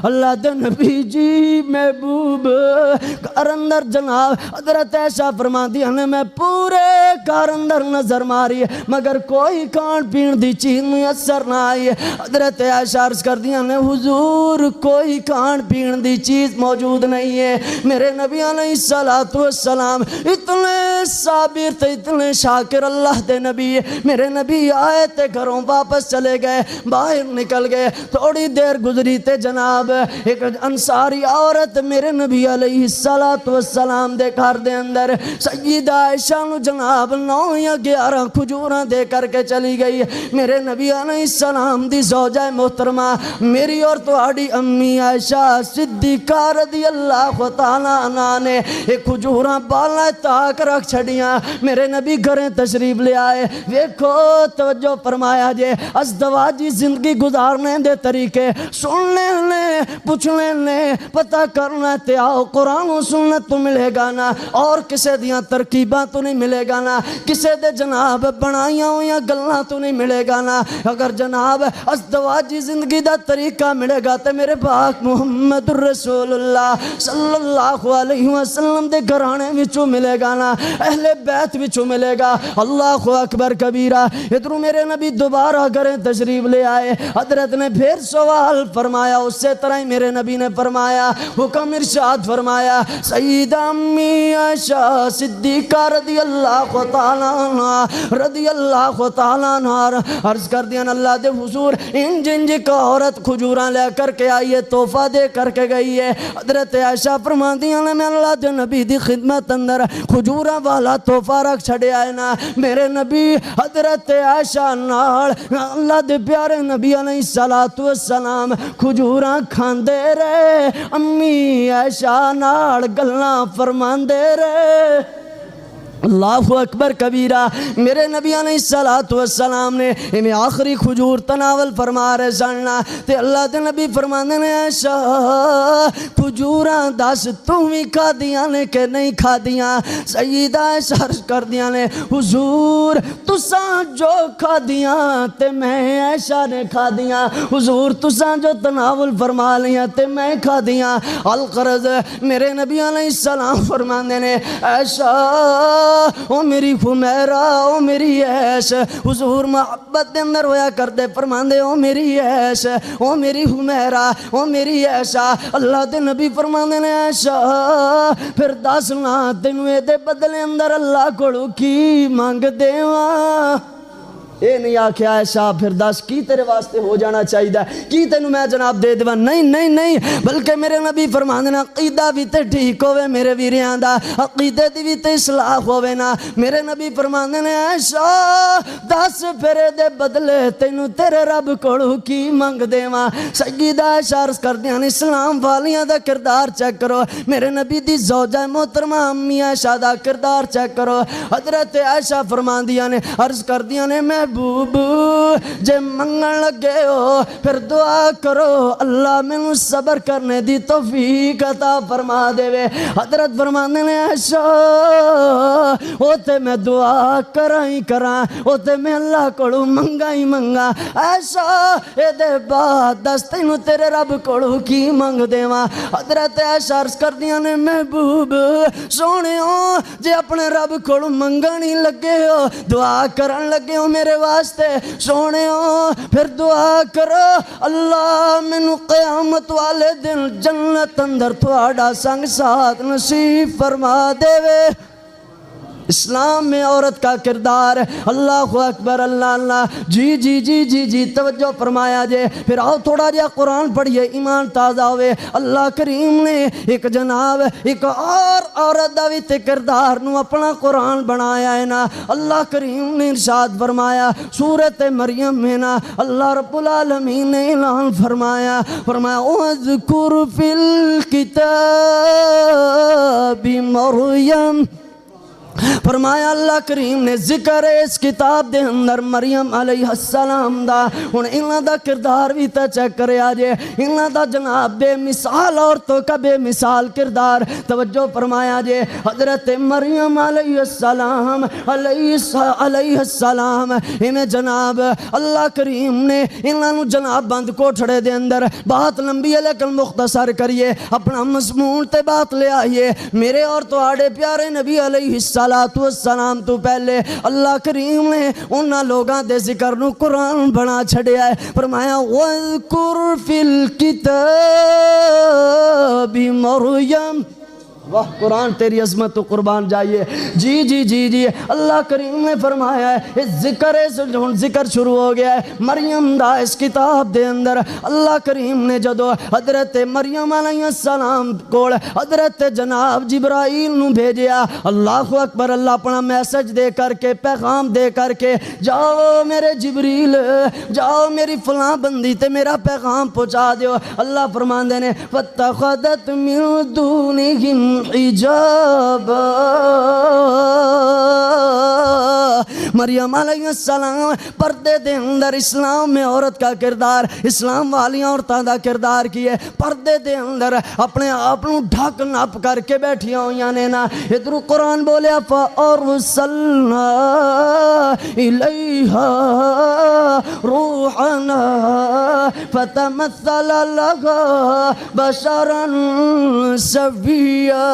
اللہ دے نبی جی محبوب گھر اندر جناب حضرت عائشہ فرما دیا نے میں پورے گھر اندر نظر ماری مگر کوئی کھان پین دی چیز میسر نہ آئی حضرت عائشہ عرض کر دیا نے حضور کوئی کھان پین دی چیز موجود نہیں ہے میرے نبی علیہ السلام اتنے صابر تھے اتنے شاکر اللہ دے نبی میرے نبی آئے تے گھروں واپس چلے گئے باہر نکل گئے تھوڑی دیر گزری تے جناب ایک انصاری عورت میرے نبی علیہ السلام دے گھر دے اندر سیدہ عائشہ نو جناب 9 یا 11 کھجوراں دے کر کے چلی گئی میرے نبی علیہ السلام دی زوجہ محترمہ میری اور تواڈی امی عائشہ صدیقہ رضی اللہ تعالیٰ عنہ نے ایک کھجوراں بالا تاک رکھ چھڑیاں میرے نبی گھریں تشریف لے آئے ویکھو توجہ فرمایا جے ازدواجی زندگی گزارنے دے طریقے سننے لے پوچھنے لے پتہ کرنا تے آؤ قرآن و سنت تو ملے گا نا اور کسے دیاں ترکیباں تو نہیں ملے گا نا کسے دے جناب بنائیاں ہویاں گلاں تو نہیں ملے گا نا اگر جناب ازدواجی زندگی دا طریقہ ملے گا تے میرے پاک محمد رسول اللہ صلی اللہ علیہ وسلم دے گھرانے وچوں ملے گا نا اہل بیت وچوں ملے گا اللہ اکبر کبیرہ ادھر میرے نبی دوبارہ گھریں تشریف لے آئے حضرت نے پھر سوال فرمایا اسی طرح ہی میرے نبی نے فرمایا حکم ارشاد فرمایا سیدہ امی عائشہ صدیقہ رضی اللہ تعالیٰ عنہ عرض کر دیا اللہ دے حضور ان جن کا عورت کھجوراں لے کر کے آئی ہے تحفہ دے کر کے گئی ہے حضرت عائشہ فرما دیا میں اللہ دے نبی دی خدمت اندر کھجوراں والا تحفہ رکھ چھڑیا ہے نا میرے نبی حضرت عائشہ نال اللہ دے پیارے نبی علیہ السلام کھجوراں کھاندے رہے امی عائشہ نال گلاں فرماندے رہے اللہ اکبر کبیرہ میرے نبی علیہ السلام نے ہمیں آخری کھجور تناول فرما رہے سننا تے اللہ دے نبی فرماندے نے عائشہ کھجوراں دس تم ہی کھا دیاں نے کہ نہیں کھا دیاں سیدہ عائشہ عرض کر دیاں نے حضور تساں جو کھا دیاں تے میں عائشہ نے کھا دیاں حضور تساں جو تناول فرما لیاں تے میں کھا دیاں القرض میرے نبی علیہ السلام فرماندے نے عائشہ او میری حمیرہ او میری عیش حضور محبت دے اندر ہویا کر دے فرماندے او میری عیش او میری حمیرہ او میری عیشہ اللہ دے نبی فرماندے نے عائشہ پھر دس نا تینوں دے بدلے اندر اللہ کولوں کی مانگ دیواں اے نہیں آکھیا عائشہ پھر دس کی تیرے واسطے ہو جانا چاہیے کی تینوں میں جناب دے دیواں نہیں نہیں نہیں بلکہ میرے نبی فرماندے نے عقیدہ بھی تے ٹھیک ہوئے میرے ویریاں دا عقیدے دی بھی تے اصلاح ہوئے نا میرے نبی فرماندے نے عائشہ دس پھر دے بدلے تینوں تیرے رب کولوں کی منگ دیواں سیدہ عائشہ عرض کردیاں نے اسلام والیاں دا کردار چیک کرو میرے نبی دی زوجہ محترمہ امی عائشہ دا کردار چیک کرو حضرت عائشہ فرماندیاں نے عرض کردیاں نے محبوب جے منگن لگے ہو پھر دعا کرو اللہ میں صبر کرنے دی توفیق عطا فرما دے وے حضرت فرماندے نے عائشہ ہوتے میں دعا کراں ہوتے میں اللہ کولوں منگا ہی منگا عائشہ اے دے بعد دس تینوں تیرے رب کولوں کی منگ دیواں حضرت عائشہ عرض کردیاں نے محبوب سونےو جے اپنے رب کولوں منگن ہی لگے ہو دعا کرن لگے ہو میرے واسطے سونےو پھر دعا کرو اللہ مینوں قیامت والے دن جنت اندر تھوڑا سنگ ساتھ نصیب فرما دے وے اسلام میں عورت کا کردار اللہ اکبر اللہ اللہ جی جی جی جی جی توجہ فرمایا جے پھر آؤ تھوڑا جا قرآن پڑھئے ایمان تازہ ہوئے اللہ کریم نے ایک جناب ایک اور عورت داویت کردار نو اپنا قرآن بنایا ہے نا اللہ کریم نے ارشاد فرمایا سورت مریم میں نا اللہ رب العالمین نے اعلان فرمایا اذکر فی الکتاب مریم فرمایا اللہ کریم نے ذکر اس کتاب دے اندر مریم علیہ السلام دا ہن انہاں دا کردار بھی تے چیک کریا جے انہاں دا جناب بے مثال عورتوں کا بے مثال کردار توجہ فرمایا جے حضرت مریم علیہ السلام علیہ السلام انہیں جناب اللہ کریم نے انہاں نو جناب بند کوٹھڑے دے اندر بات لمبی ہے لیکن مختصر کریے اپنا مضمون تے بات لے آئیے میرے اور تواڈے پیارے نبی علیہ السلام تو پہلے اللہ کریم نے انہاں لوگاں دے ذکر نو قرآن بنا چھڑیا ہے فرمایا وَاذْكُرْ فِي الْكِتَابِ مَرْيَمَ واہ قرآن تیری عظمت و قربان جائیے جی جی جی جی اللہ کریم نے فرمایا ہے ذکر شروع ہو گیا ہے مریم دا اس کتاب دے اندر اللہ کریم نے جدو حضرت مریم علیہ السلام کو حضرت جناب جبرائیل نو بھیجیا اللہ اکبر اللہ اپنا میسج دے کر کے پیغام دے کر کے جاؤ میرے جبریل جاؤ میری فلاں بندی تے میرا پیغام پہنچا دیو اللہ فرماندے نے فَاتَّخَذَتْ مِن دُونِهِمْ حجاب مریم علیہ السلام پردے دے اندر اسلام میں عورت کا کردار اسلام والی عورتاں دا کردار کیے پردے دے اندر اپنے آپ نو ڈھک نپ کر کے بیٹھیاں ہویاں نے نا ادھر قرآن بولیا فَأَرْسَلْنَا إِلَيْهَا روحنا فَتَمَثَّلَ لَهَا بَشَرًا سَوِيًّا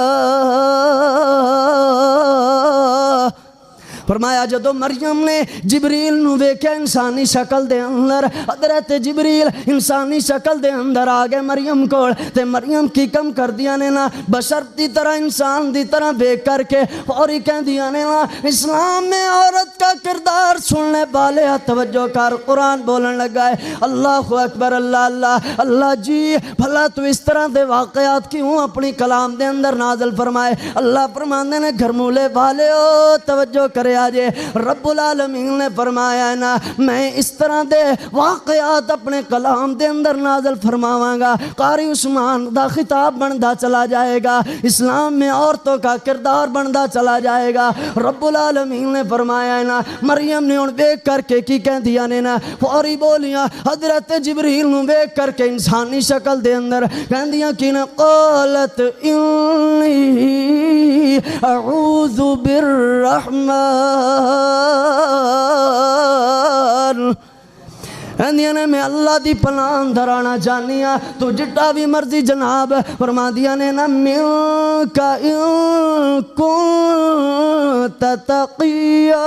فرمایا جدو مریم نے جبریل نو ویکھیا انسانی شکل دے اندر، حضرت جبریل انسانی شکل دے اندر آ گئے مریم کول، تے مریم کی کم کر دیا نے نا بشر دی طرح انسان دی طرح ویکھ کر کے فوری کہہ دیا نے نا اسلام میں عورت کا کردار سننے والے توجہ کر، قرآن بولن لگا ہے اللہ اکبر اللہ اللہ اللہ جی بھلا تو اس طرح دے واقعات کیوں اپنی کلام دے اندر نازل فرمائے؟ اللہ فرماندے نے گھرمولے والے ہو توجہ کرے آجے، رب العالمین نے فرمایا ہے نا میں اس طرح دے واقعات اپنے کلام دے اندر نازل فرماواں گا، قاری عثمان دا خطاب بندا چلا جائے گا، اسلام میں عورتوں کا کردار بندا چلا جائے گا۔ رب العالمین نے فرمایا ہے نا مریم نے ان ویکھ کر کے کی کہہ دیا نے نا فوری بولیاں حضرت جبریل نو ویکھ کر کے انسانی شکل دے اندر کہہ دیا کہ نا قالت انی اعوذ بالرحمن، اندیاں نے میں اللہ دی پناہ اندر آنا چاہنی ہاں، تو جٹا بھی مرضی جناب فرما دیا نے نا منکا ان کنت تقیا،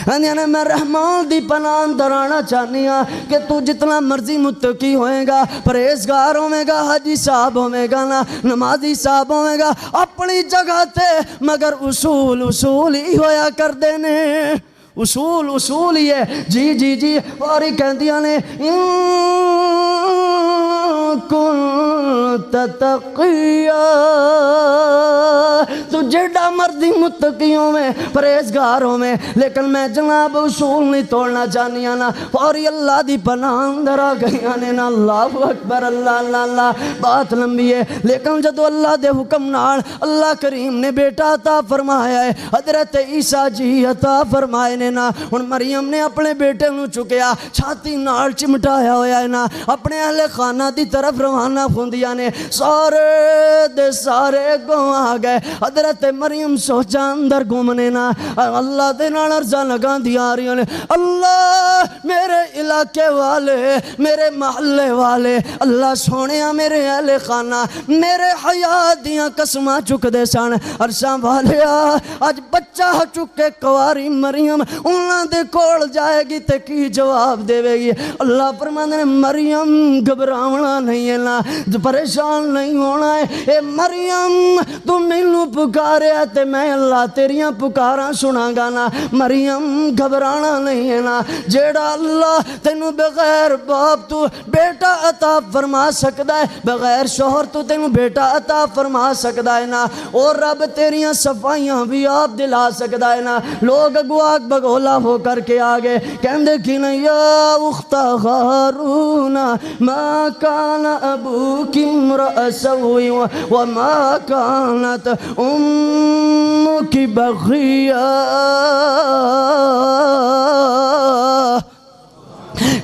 اندیاں نے میں رحمان دی پناہ اندر آنا چاہنی ہاں کہ تو جتنا مرضی متقی ہوئے گا، پرہیزگار ہوئے گا، حاجی صاحب ہوئے گا نا، نمازی صاحب ہوئے گا اپنی جگہ تے، مگر اصول ہی ہویا کر دینے، اصول ہی ہے جی جی جی۔ اور ہی کہہ دیا نے کنت تقیا، تو جڑا مرضی متقیوں میں پرہیزگاروں میں، لیکن میں جناب اصول نہیں توڑنا چاہنی نا، اور اللہ دی پناہ اندر آ گئی نے نا، اللہ اکبر اللہ اللہ اللہ، بات لمبی ہے لیکن جدو اللہ دے حکم نال اللہ کریم نے بیٹا عطا فرمایا ہے، حضرت عیسیٰ جی عطا فرمائے نے نا، ان مریم نے اپنے بیٹے نو چکیا چھاتی نال چمٹایا ہویا ہے نا، اپنے اہل خانہ دی طرف روانہ خوندیا نے، سارے دے سارے گوں آ گئے، حضرت مریم سوچا اندر گھومنے نا، اللہ دے نال عرضہ لگا دیا رہی نے، اللہ میرے علاقے والے، میرے محلے والے، اللہ سونیا میرے اہل خانہ میرے حیات دیاں قسمہ چک دے سن، عرشاں والے آج بچہ چکے کواری مریم انہاں دے کول جائے گی تے کی جواب دے گی؟ اللہ فرماندے نے مریم گھبراونا نہیں ہے نا، پریشان نہیں ہونا ہے، اے مریم تو مینوں پکارے تے میں اللہ تیریاں پکاراں سنا گا نا، مریم گھبرانا نہیں ہے نا، جیڑا اللہ تینوں بغیر باپ تو بیٹا عطا فرما سکدا ہے، بغیر شوہر تو تینوں بیٹا عطا فرما سکدا ہے نا، اور رب تیریاں صفائیاں بھی آپ دلا سکدا ہے نا۔ لوگ اگواک بگولا ہو کر کے آگے کہندے کہ نا یا اخت ہارون ما کان ابوک امرأ سوء وما کانت امک بغیا،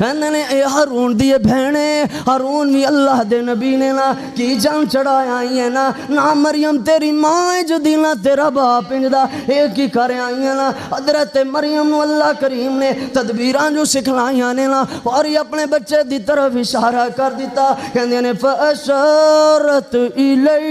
اندنے اے ہارون دیئے بہنے، ہارون بھی اللہ دے نبی نے نا کی جان چڑھایا آئی ہے نا، نا مریم تیری ماں جو دینا تیرا باپ انجدہ ایک ہی کرے آئی ہے نا، حضرت مریم نو اللہ کریم نے تدبیران جو سکھلائیاں نے نا، اور یہ اپنے بچے دی طرف اشارہ کر دیتا، کہندے نے فَأَشَارَتْ إِلَيْهِ،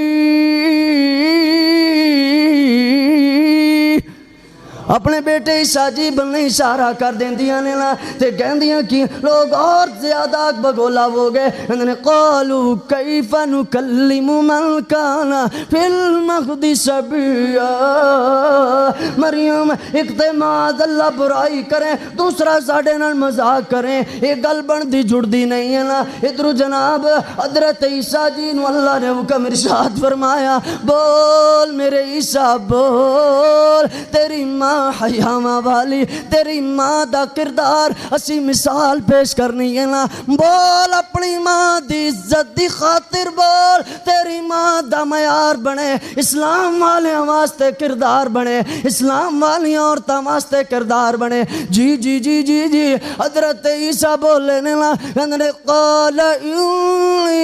اپنے بیٹے عیسیٰ جی بننے اشارہ کر دیں دیا نے نا، تے کہن دیا کہ لوگ اور زیادہ بگولا ہو گئے، انہوں نے قالوا کیف نکلم من کان فی المہد صبیا، مریم اقتماد اللہ برائی کریں، دوسرا ساڑھے نال مذاق کریں، یہ گل بن دی جڑ دی نہیں ہے نا۔ ادھر جناب حضرت عیسیٰ جی نو اللہ نے حکم ارشاد فرمایا، بول میرے عیسیٰ بول، تیری ماں حیامہ والی، تیری ماں دا کردار اسی مثال پیش کرنی ہے نا، بول اپنی ماں دی عزت دی خاطر بول، تیری ماں دا معیار بنے، اسلام والے واسطے کردار بنے، اسلام والی عورتاں واسطے کردار بنے۔ جی جی جی جی جی حضرت عیسیٰ بولے نا، انہوں قال انی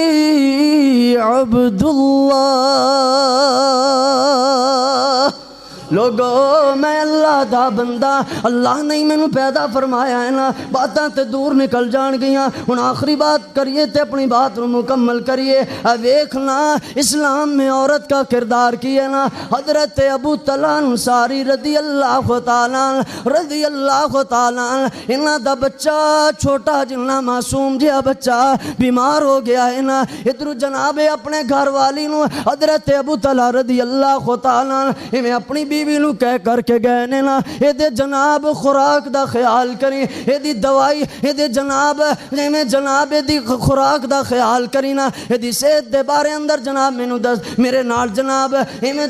عبد اللہ، لوگو میں اللہ دا بندہ، اللہ نے مینوں پیدا فرمایا ہے نا، باتاں تے دور نکل جان گیاں، ہن آخری بات کریے تے اپنی بات نو مکمل کریے۔ ویکھنا اسلام میں عورت کا کردار کی ہے نا، حضرت ابو طلحہ انصاری رضی اللہ تعالیٰ انہاں دا بچہ چھوٹا جنہ معصوم جہا بچہ بیمار ہو گیا ہے نا، ادھر جناب اپنے گھر والی نو حضرت ابو طلحہ رضی اللہ تعالیٰ میں اپنی بیوی نو کہہ کر کے گئے نے نا، اے دے جناب خوراک دا خیال کریں، اے دی دوائی، اے دے جناب اے دی خوراک دا خیال کریں نا، اے دی صحت دے بارے اندر جناب مینوں دس میرے نال جناب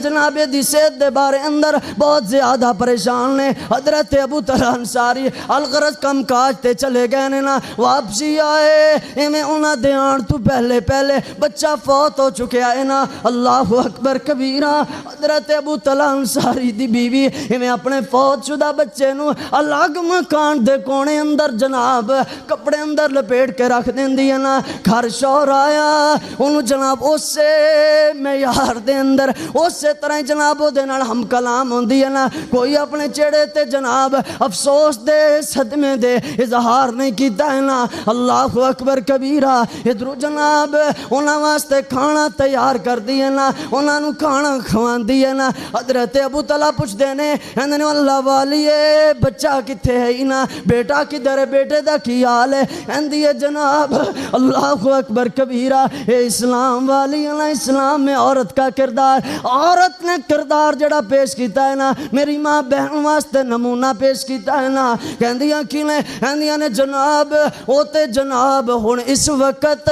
جناب اے دی صحت دے بارے اندر بہت زیادہ پریشان نے۔ حضرت ابو طلحہ انصاری الغرض کم کاج تے چلے گئے نے نا، واپسی آئے انہاں دے آن تو پہلے بچہ فوت ہو چکیا ہے نا، اللہ اکبر کبیرہ۔ حضرت ابو طلحہ انصاری دی بیوی اپنے فوت شدہ بچے نو الگ مکان دے کونے اندر جناب کپڑے اندر لپیٹ کے رکھ دیندی ہے نا، گھر شوہر آیا انہوں جناب اسے معیار دے اندر اسے طرح جناب دے نال ہم کلام ہوندی ہے نا، کوئی اپنے چہرے تے جناب افسوس دے صدمے دے اظہار نہیں کیتا ہے نا، اللہ اکبر کبیرہ۔ ادھر جناب انہاں واسطے کھانا تیار کر دی ہے نا، انہاں نو کھانا کھوان دی ہے نا۔ حضرت ابو طلحہ پوچھ دینے اندنے اللہ والیے بچہ کتے ہے ہی نا، بیٹا کدھر ہے، بیٹے دا کی حال ہے؟ اندی ہے جناب اللہ اکبر کبیرہ۔ اے اسلام والی اسلام میں عورت کا کردار، عورت نے کردار جڑا پیش کیتا ہے نا، میری ماں بہن واسطے نمونہ پیش کیتا ہے نا، کہندیاں کیلیں کہندیاں نے جناب اوتے جناب ہن اس وقت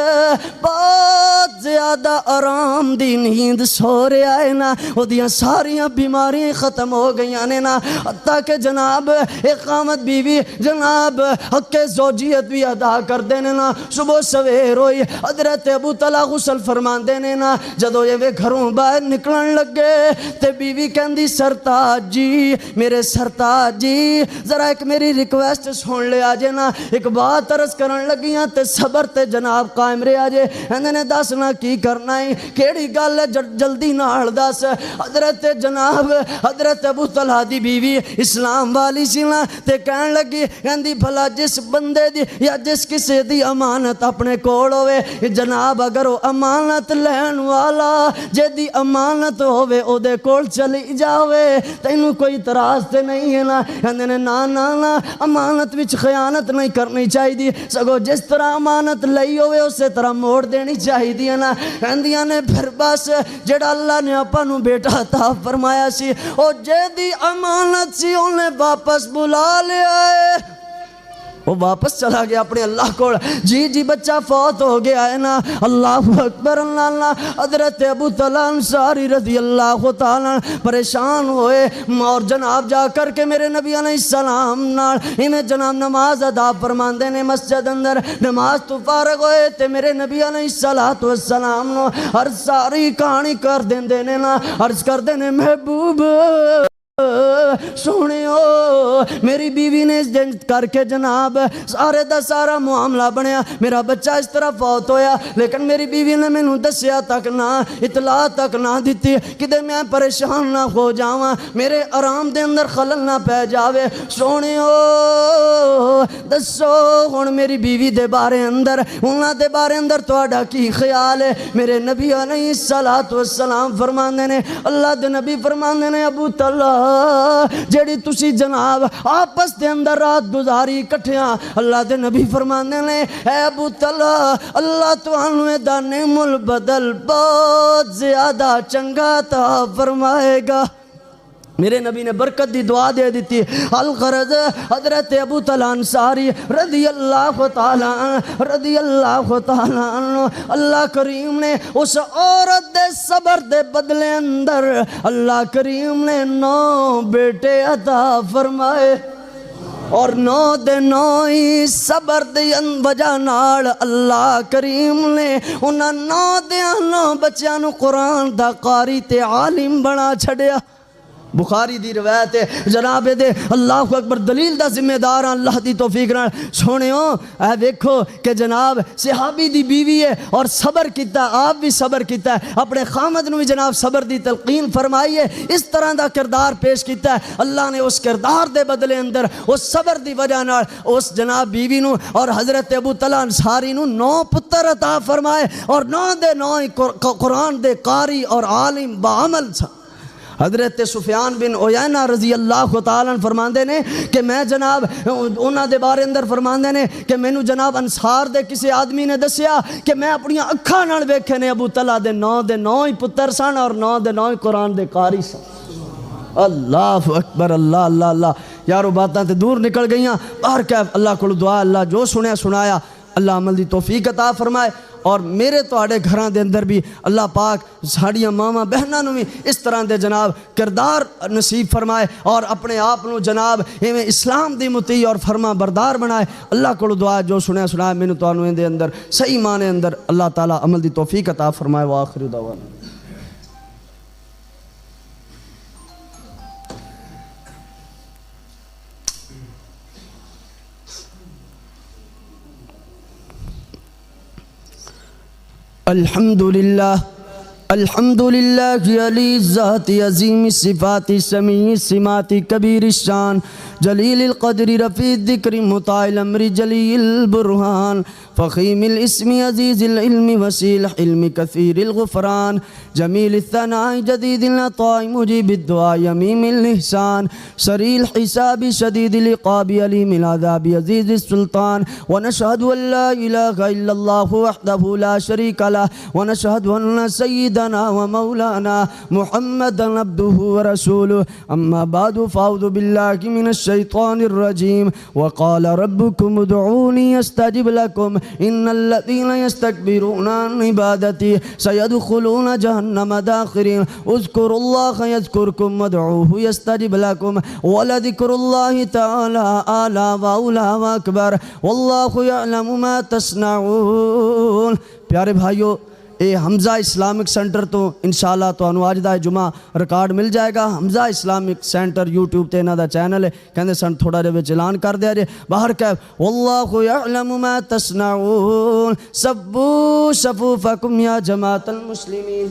بہت زیادہ آرام دی نیند سو رہا ہے نا، او دیاں ساریاں بیماریاں ختم ہو گئیاں نے نا، حتیٰ کہ جناب اقامت بیوی جناب حق زوجیت بھی ادا کر دینے نا۔ صبح سویر ہوئی حضرت ابو طلحہ غسل فرمان دینے نا، جدو یہ گھروں باہر نکلن لگے تے بیوی کہندی سرتاج جی میرے سرتاج جی ذرا ایک میری ریکویسٹ سن لے آجے نا، ایک بات عرض کرن لگیاں تے صبر تے جناب قائم رہے آجے۔ انہوں دسنا کی کرنا ہے کیڑی گل ہے جلدی نال دس۔ حضرت جناب حضرت ابو طلحہ دی بیوی اسلام والی سی نا تے کہن لگی کہندی بھلا جس بندے دی یا جس کسی دی امانت اپنے کول ہوئے جناب اگر وہ امانت لین والا جے دی امانت ہوئے او دے کول چلی جاوے تینوں کوئی اعتراض تے نہیں ہے نا۔ کہندے نا نا نا امانت وچ خیانت نہیں کرنی چاہی دی، سگو جس طرح امانت لئی ہوئے اسے طرح موڑ دینی چاہی دی ہے نا۔ کہندیاں نے پھر بس جڑا اللہ نے اپا نو بیٹا عطا فرمایا سی او جے دی امانت سی انہیں واپس بلا لے آئے، وہ واپس چلا گیا اپنے اللہ کو، جی بچہ فوت ہو گیا ہے نا، اللہ اکبر اللہ۔ حضرت ابو طلحہ انصاری رضی اللہ تعالیٰ پریشان ہوئے اور جناب جا کر کے میرے نبی علیہ السلام نال انہیں جناب نماز ادا فرمان دینے مسجد اندر نماز تو فارغ ہوئے تے میرے نبی علیہ السلام نو ہر ساری کہانی کر دینے نا، عرض کر دینے محبوب سنیو میری بیوی نے اس دن کر کے جناب سارے دا سارا معاملہ بنیا، میرا بچہ اس طرح فوت ہویا لیکن میری بیوی نے میں دسیا تک نہ اطلاع تک نہ دیتی کہ میں پریشان نہ ہو جاواں، میرے آرام دے اندر خلل نہ پہ جاوے۔ سنیو دسو ہن میری بیوی دے بارے اندر انہاں دے بارے اندر تہاڈا کی خیال ہے؟ میرے نبی علیہ السلام فرماندے نے، اللہ دے نبی فرماندے نے ابو طلحہ جیڑی تسی جناب آپس دے اندر رات گزاری کٹھیاں، اللہ دے نبی فرمانے نے اے ابو طلحہ اللہ تانوں دا نعم البدل بہت زیادہ چنگا عطا فرمائے گا۔ میرے نبی نے برکت دی دعا دے دیتی۔ الغرض حضرت ابو طلحہ انصاری رضی اللہ تعالیٰ عنہ اللہ کریم نے اس عورت دے صبر دے بدلے اندر اللہ کریم نے 9 بیٹے عطا فرمائے، اور 9 دے 9 ہی صبر دی وجہ نال اللہ کریم نے انہاں 9 دے 9 بچیاں نو قرآن دا قاری تے عالم بنا چھڑیا۔ بخاری دی روایت ہے جناب دے اللہ اکبر دلیل دا ذمہ دار اللہ دی توفیق نال سونیو اے دیکھو کہ جناب صحابی دی بیوی ہے اور صبر کیتا آپ بھی صبر کیتا ہے اپنے خامد نو بھی جناب صبر دی تلقین فرمائی ہے اس طرح دا کردار پیش کیتا ہے اللہ نے اس کردار دے بدلے اندر اس صبر دی وجہ نال اس جناب بیوی نو اور حضرت ابو طلحہ انصاری نو 9 پتر عطا فرمائے اور 9 دے 9 قرآن دے قاری اور عالم بعمل سا حضرت سفیان بن عیینہ رضی اللہ تعالیٰ فرماندے نے کہ میں جناب انہاں دے بارے اندر فرماندے نے کہ میں نو جناب انصار دے کسی آدمی نے دسیا کہ میں اپنی اکھاں نال ویکھے نے ابو طلحہ دے 9 ہی پتر سن اور 9 دے 9 قرآن دے قاری سن اللہ اکبر اللہ اللہ اللہ یارو باتاں تے دور نکل گئیاں باہر کہ اللہ کو دعا اللہ جو سنیا سنایا اللہ عمل دی توفیق عطا فرمائے اور میرے توڑے گھران دے اندر بھی اللہ پاک ساڑیاں ماما بہناں نو بھی اس طرح دے جناب کردار نصیب فرمائے اور اپنے آپ نو جناب ایویں اسلام دی مطیع اور فرما بردار بنائے اللہ کو دعا جو سنیا سنائے میں تو انویں دے اندر صحیح معنی اندر اللہ تعالیٰ عمل دی توفیق عطا فرمائے وآخر دعوانا الحمد للہ علی الذات عظیم الصفات سمیع السمات کبیر الشان جلیل القدر رفیع الذکر مطاع الامر جلی البرہان فخیم الاسم عزیز العلم وسیع الحلم کثیر الغفران جمیل الثناء جدید العطاء مجیب الدعاء یمیم الاحسان سریع الحساب شدید العقاب علیم العذاب عزیز السلطان ونشہد ان لا الہ الا اللہ وحدہ لا شریک لہ ونشہد ان سیدنا ومولانا محمد عبدہ ورسولہ اما بعد فاعوذ باللہ من الشیطان الرجیم وقال ربکم ادعونی استجب لکم ان الذین یستکبرون عن عبادتی سیدخلون جہنم داخرین اذکروا اللہ یذکرکم وادعوہ یستجب لکم ولذکر اللہ تعالی اعلی واولی واکبر واللہ یعلم ما تصنعون پیارے بھائیو اے حمزہ اسلامک سینٹر تو انشاءاللہ تو انو آج دا جمعہ ریکارڈ مل جائے گا حمزہ اسلامک سینٹر یوٹیوب تے انہا دا چینل ہے کہندے سن تھوڑا جب اعلان کر دیا جے باہر کہہ واللہ یعلم ما تصنعون سبو صفوفکم یا جماعت المسلمین